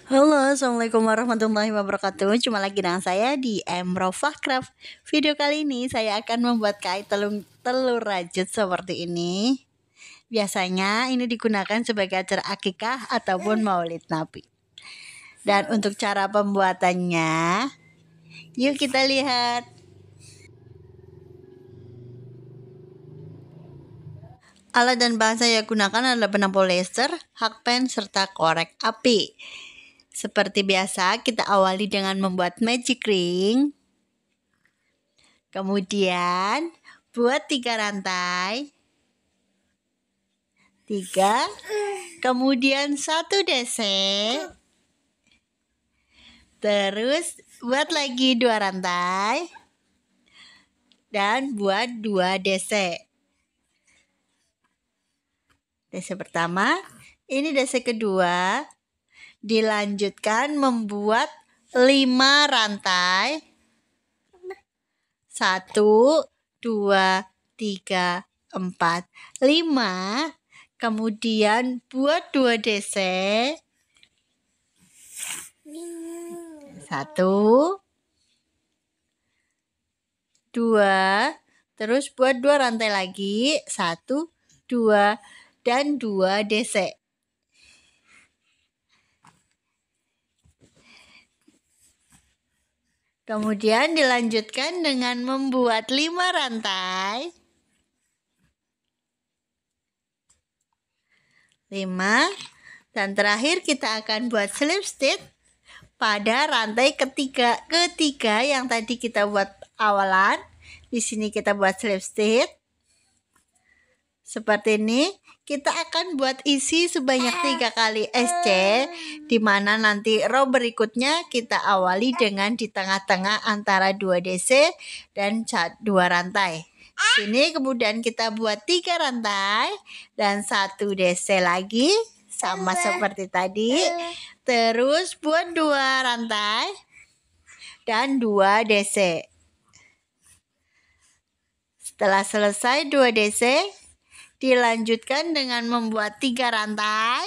Halo, assalamualaikum warahmatullahi wabarakatuh. Cuma lagi dengan saya di Emrofah Craft. Video kali ini saya akan membuat kait telur rajut seperti ini. Biasanya ini digunakan sebagai acara akikah ataupun maulid nabi. Dan untuk cara pembuatannya, yuk kita lihat. Alat dan bahan saya gunakan adalah benang polyester, hakpen, serta korek api. Seperti biasa, kita awali dengan membuat magic ring. Kemudian buat 3 rantai. 3. Kemudian 1 desek. Terus buat lagi 2 rantai. Dan buat 2 desek. Desek pertama, ini desek kedua. Dilanjutkan membuat 5 rantai. 1, 2, 3, 4, 5. Kemudian buat 2 desek. 1, 2. Terus buat 2 rantai lagi. 1, 2, dan 2 desek. Kemudian dilanjutkan dengan membuat 5 rantai. 5. Dan terakhir kita akan buat slip stitch pada rantai ketiga yang tadi kita buat awalan. Di sini kita buat slip stitch. Seperti ini. Kita akan buat isi sebanyak 3 kali SC, di mana nanti row berikutnya kita awali dengan di tengah-tengah antara 2 DC dan 2 rantai. Sini kemudian kita buat 3 rantai dan 1 DC lagi, sama seperti tadi. Terus buat 2 rantai dan 2 DC. Setelah selesai 2 DC, dilanjutkan dengan membuat 3 rantai.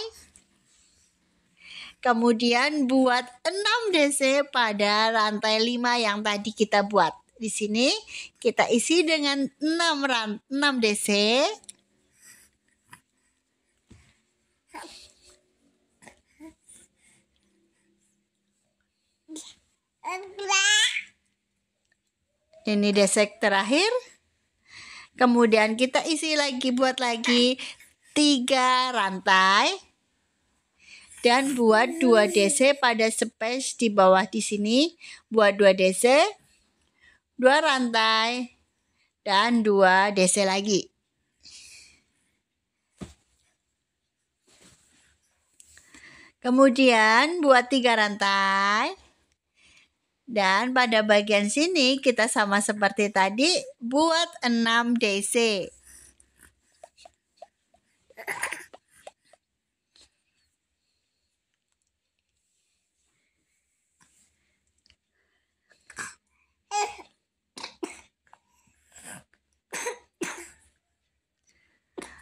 Kemudian buat 6 DC pada rantai 5 yang tadi kita buat. Di sini kita isi dengan 6 DC. Ini desek terakhir. Kemudian kita isi lagi, buat lagi 3 rantai. Dan buat 2 DC pada space di bawah di sini. Buat 2 DC, 2 rantai, dan 2 DC lagi. Kemudian buat 3 rantai. Dan pada bagian sini kita sama seperti tadi buat 6 DC.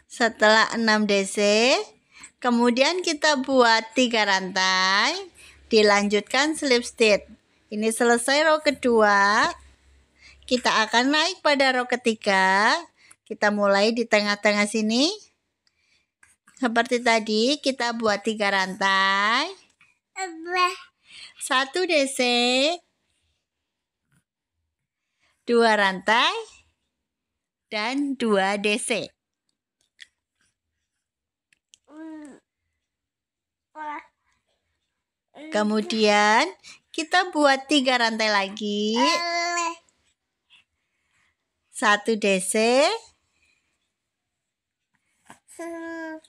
Setelah 6 DC, kemudian kita buat 3 rantai, dilanjutkan slip stitch. Ini selesai row kedua. Kita akan naik pada row ketiga. Kita mulai di tengah-tengah sini. Seperti tadi, kita buat 3 rantai. 1 DC. 2 rantai. Dan 2 DC. Kemudian kita buat 3 rantai lagi. 1 DC.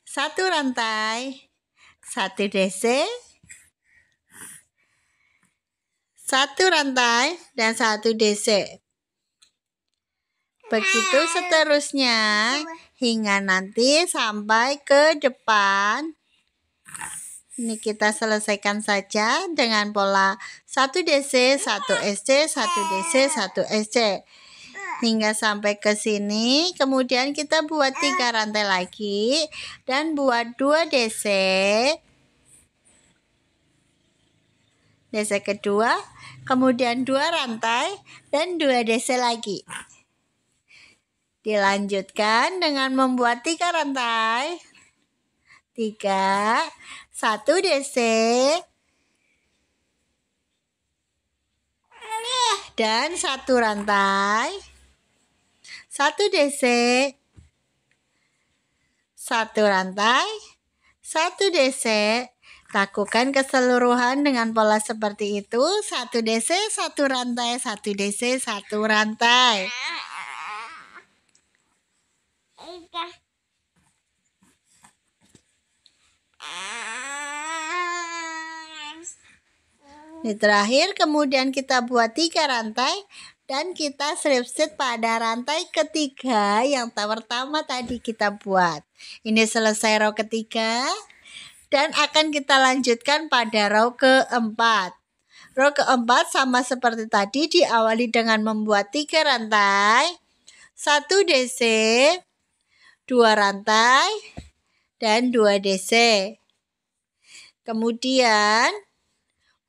1 rantai. 1 DC. 1 rantai dan 1 DC. Begitu seterusnya hingga nanti sampai ke depan. Ini kita selesaikan saja dengan pola 1 DC, 1 SC, 1 DC, 1 SC. Hingga sampai ke sini. Kemudian kita buat 3 rantai lagi. Dan buat 2 DC. DC kedua, kemudian 2 rantai dan 2 DC lagi. Dilanjutkan dengan membuat 3 rantai. 3, 1 DC, dan 1 rantai, 1 DC, 1 rantai, 1 DC. Lakukan keseluruhan dengan pola seperti itu. 1 DC, 1 rantai, 1 DC, 1 rantai. Ini terakhir, kemudian kita buat 3 rantai dan kita slip stitch pada rantai ketiga yang pertama tadi kita buat. Ini selesai row ketiga dan akan kita lanjutkan pada row keempat. Row keempat sama seperti tadi, diawali dengan membuat 3 rantai, 1 DC, 2 rantai, dan 2 DC. Kemudian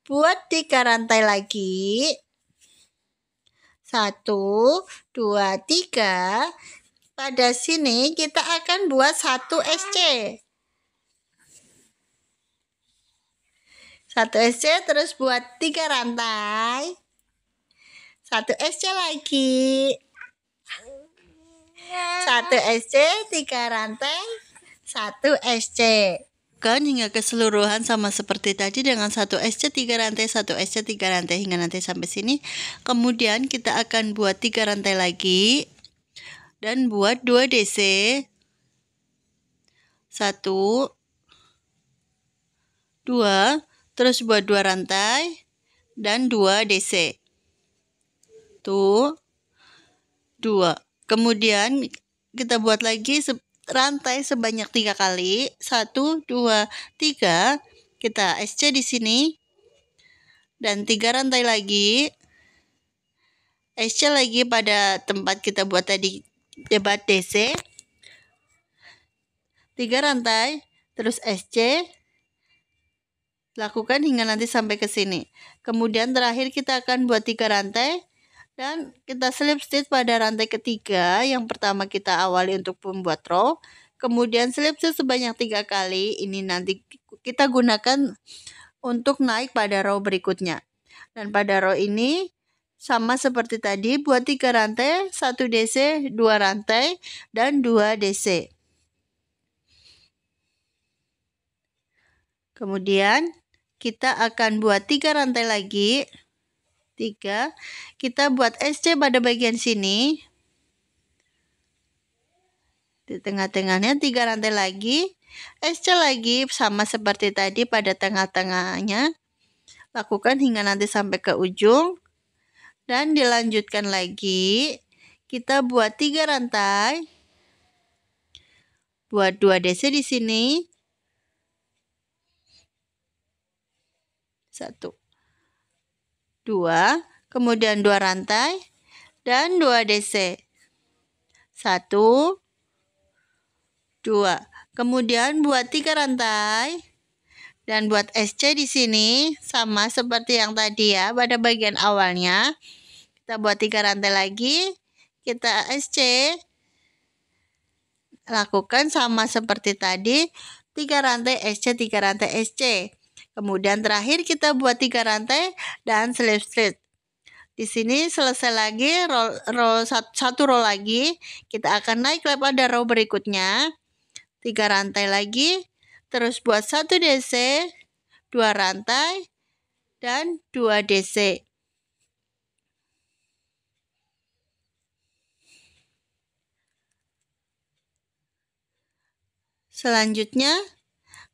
buat 3 rantai lagi. 1, 2, 3. Pada sini kita akan buat 1 SC. 1 SC, terus buat 3 rantai. 1 SC lagi. 1 SC, 3 rantai, 1 SC. Kan hingga keseluruhan sama seperti tadi dengan 1 SC 3 rantai, 1 SC 3 rantai hingga nanti sampai sini. Kemudian kita akan buat 3 rantai lagi dan buat 2 DC. 1, 2, terus buat 2 rantai dan 2 DC. Tuh, 2. Kemudian kita buat lagi rantai sebanyak 3 kali. 1, 2, 3. Kita SC di sini. Dan 3 rantai lagi. SC lagi pada tempat kita buat tadi debat DC. 3 rantai, terus SC. Lakukan hingga nanti sampai ke sini. Kemudian terakhir kita akan buat 3 rantai. Dan kita slip stitch pada rantai ketiga. Yang pertama kita awali untuk membuat row. Kemudian slip stitch sebanyak 3 kali. Ini nanti kita gunakan untuk naik pada row berikutnya. Dan pada row ini sama seperti tadi. Buat 3 rantai, 1 DC, 2 rantai, dan 2 DC. Kemudian kita akan buat 3 rantai lagi. 3, kita buat SC pada bagian sini. Di tengah-tengahnya 3 rantai lagi. SC lagi sama seperti tadi pada tengah-tengahnya. Lakukan hingga nanti sampai ke ujung. Dan dilanjutkan lagi. Kita buat 3 rantai. Buat 2 DC di sini. 1, 2, kemudian 2 rantai dan 2 DC. 1, 2. Kemudian buat 3 rantai dan buat SC di sini sama seperti yang tadi ya pada bagian awalnya. Kita buat 3 rantai lagi, kita SC. Lakukan sama seperti tadi, 3 rantai SC, 3 rantai SC. Kemudian terakhir kita buat 3 rantai dan slip stitch. Di sini selesai lagi satu row lagi. Kita akan naik pada row berikutnya. 3 rantai lagi. Terus buat 1 DC, 2 rantai, dan 2 DC. Selanjutnya,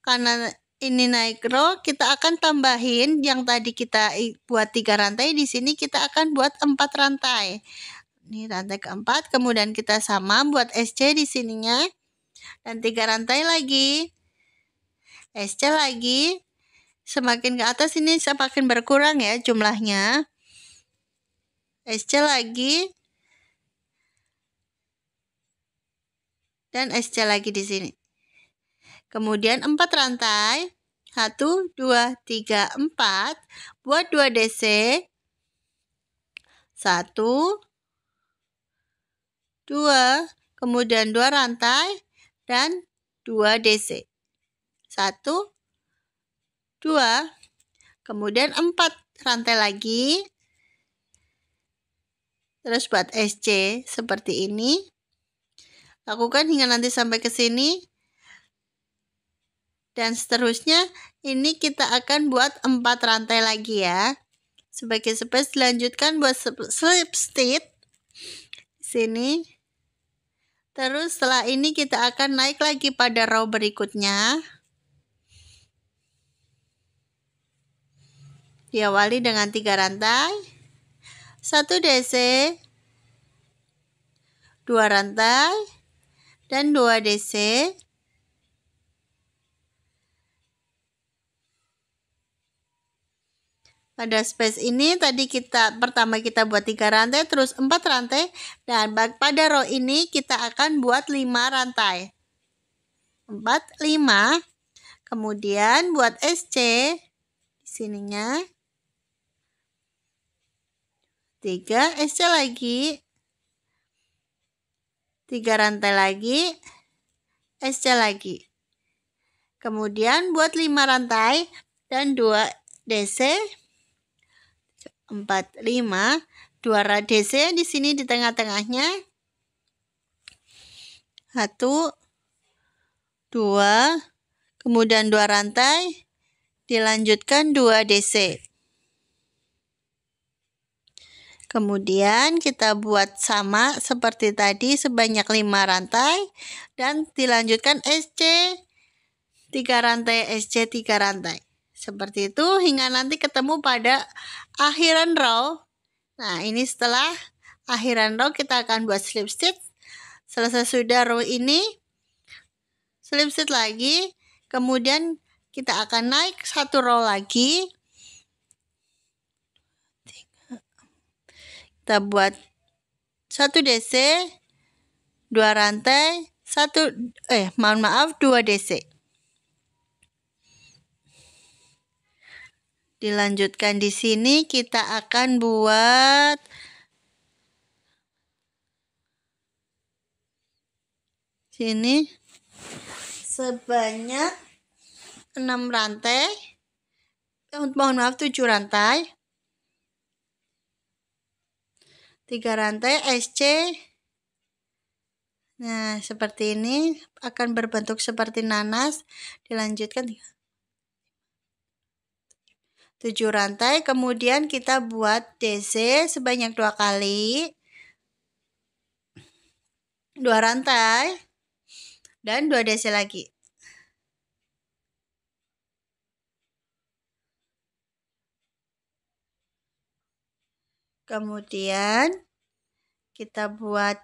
karena ini naik row, kita akan tambahin yang tadi kita buat 3 rantai, di sini kita akan buat 4 rantai. Ini rantai keempat, kemudian kita sama buat SC di sininya. Dan 3 rantai lagi. SC lagi. Semakin ke atas ini semakin berkurang ya jumlahnya. SC lagi. Dan SC lagi di sini. Kemudian 4 rantai, 1, 2, 3, 4. Buat 2 DC. 1, 2, kemudian 2 rantai dan 2 DC. 1, 2, kemudian 4 rantai lagi. Terus buat SC seperti ini. Lakukan hingga nanti sampai ke sini. Dan seterusnya ini kita akan buat 4 rantai lagi ya. Sebagai space dilanjutkan buat slip stitch sini. Terus setelah ini kita akan naik lagi pada row berikutnya. Diawali dengan 3 rantai. 1 DC, 2 rantai dan 2 DC. Pada space ini tadi pertama kita buat 3 rantai, terus 4 rantai, dan pada row ini kita akan buat 5 rantai. 4, 5. Kemudian buat SC di sininya. 3 SC lagi. 3 rantai lagi. SC lagi. Kemudian buat 5 rantai dan 2 DC. 4, 5, 2 DC di sini di tengah-tengahnya. 1, 2, kemudian 2 rantai, dilanjutkan 2 DC. Kemudian kita buat sama seperti tadi sebanyak 5 rantai dan dilanjutkan SC 3 rantai, SC 3 rantai. Seperti itu hingga nanti ketemu pada akhiran row. Nah, ini setelah akhiran row kita akan buat slip stitch. Selesai sudah row ini, slip stitch lagi. Kemudian kita akan naik 1 row lagi. Kita buat 1 DC, 2 rantai, 2 DC. Dilanjutkan di sini kita akan buat sini sebanyak 6 rantai. Mohon maaf, 7 rantai. 3 rantai SC. Nah, seperti ini akan berbentuk seperti nanas. Dilanjutkan 7 rantai, kemudian kita buat DC sebanyak 2 kali. 2 rantai dan 2 DC lagi. Kemudian kita buat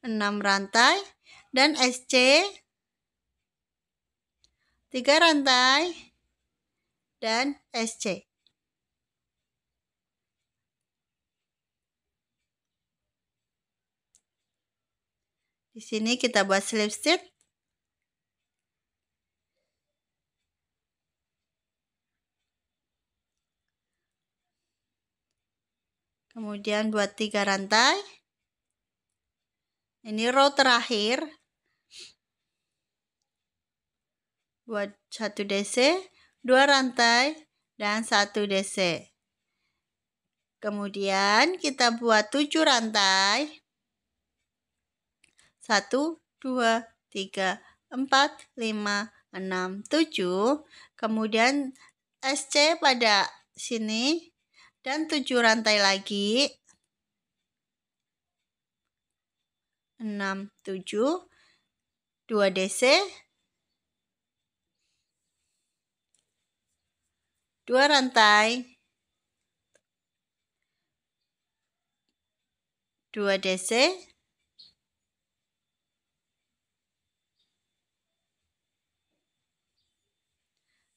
6 rantai dan SC 3 rantai dan SC. Di sini kita buat slip stitch. Kemudian buat 3 rantai. Ini row terakhir. Buat 1 DC, 2 rantai, dan 1 DC. Kemudian kita buat 7 rantai. 1, 2, 3, 4, 5, 6, 7. Kemudian SC pada sini dan 7 rantai lagi. 6, 7, 2 DC, 2 rantai, 2 DC,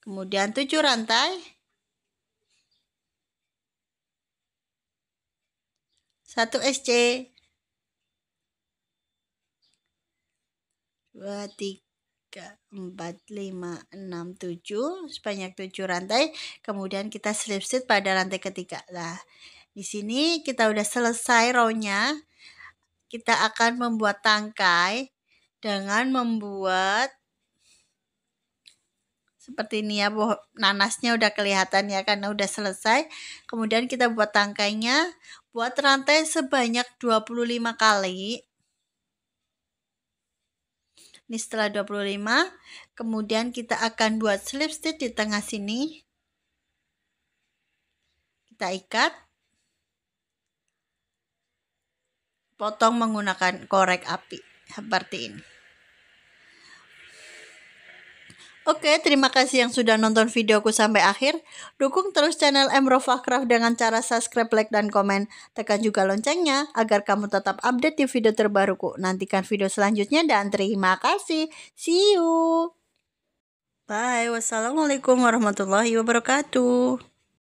kemudian 7 rantai, 1 SC, 2, 3, 3, 4, 5, 6, 7, sebanyak 7 rantai. Kemudian kita slip stitch pada rantai ketiga. Nah, di sini kita udah selesai row-nya. Kita akan membuat tangkai dengan membuat seperti ini ya, nanasnya udah kelihatan ya karena udah selesai. Kemudian kita buat tangkainya, buat rantai sebanyak 25 kali. Ini setelah 25, kemudian kita akan buat slip stitch di tengah sini. Kita ikat. Potong menggunakan korek api seperti ini. Oke, terima kasih yang sudah nonton videoku sampai akhir. Dukung terus channel Emrofah Craft dengan cara subscribe, like, dan komen. Tekan juga loncengnya agar kamu tetap update di video terbaruku. Nantikan video selanjutnya dan terima kasih. See you. Bye. Wassalamualaikum warahmatullahi wabarakatuh.